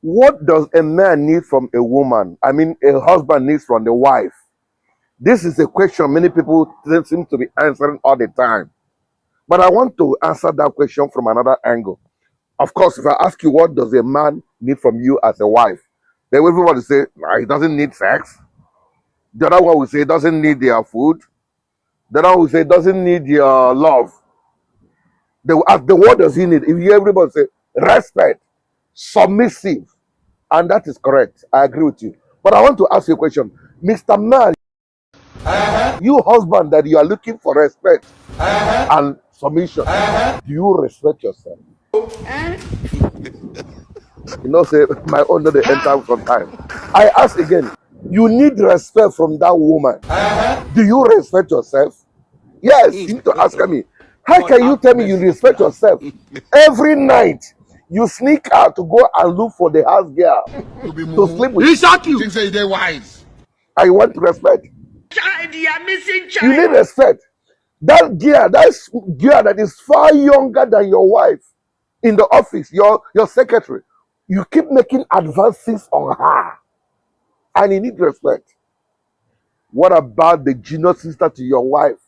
What does a man need from a woman? I mean, a husband needs from the wife. This is a question many people seem to be answering all the time. But I want to answer that question from another angle. Of course, if I ask you what does a man need from you as a wife, then everybody say, nah, he doesn't need sex. The other one will say he doesn't need their food. The other one will say he doesn't need your love. They will ask, the what does he need? If you everybody say respect, submissive, and that is correct. I agree with you. But I want to ask you a question. Mr. Man, you husband that you are looking for respect and submission, do you respect yourself? You know, say my own they enter sometime. I ask again, you need respect from that woman. Do you respect yourself? Yes, you need to ask me. How can you tell me you respect yourself? Every night you sneak out to go and look for the house girl to sleep with. He shock you. Say they're wise. I want respect. You need respect. That girl that is far younger than your wife in the office, your secretary, you keep making advances on her, and you need respect. What about the junior sister to your wife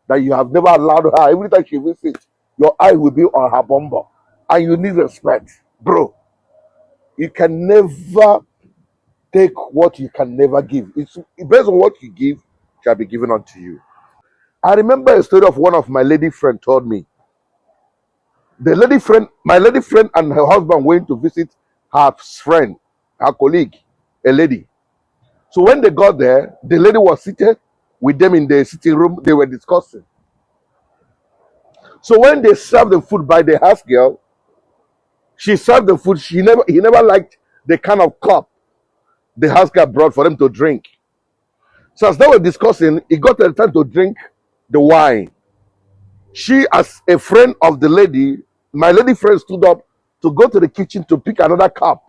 that you have never allowed her? Every time she visits, your eye will be on her bumper, and you need respect, bro. You can never take what you can never give. It's based on what you give shall be given unto you. I remember a story of one of my lady friend told me. My lady friend and her husband went to visit her friend, her colleague, a lady. So when they got there, the lady was seated with them in the sitting room. They were discussing. So when they served the food by the house girl, she served the food. He never liked the kind of cup the house girl brought for them to drink. So as they were discussing, he got the time to drink the wine. She, as a friend of the lady, my lady friend stood up to go to the kitchen to pick another cup.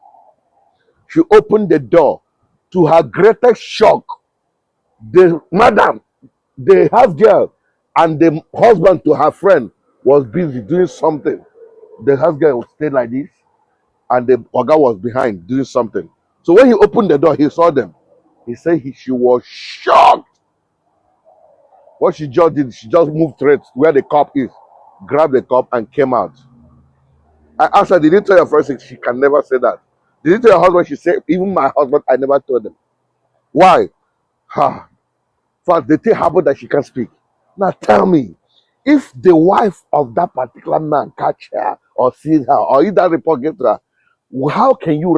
She opened the door. To her greatest shock, the madam, the house girl, and the husband to her friend was busy doing something. The house girl stayed like this, and the oga was behind doing something. So when he opened the door, he saw them. He said she was shocked. What she just did, she just moved straight where the cup is, grabbed the cup, and came out. I asked her, did you tell your friend? She can never say that. Did you tell your husband? She said, even my husband, I never told him. Why? First, they tell her that she can't speak. Now tell me, if the wife of that particular man catch her or sees her, or if that report gets to her, how can you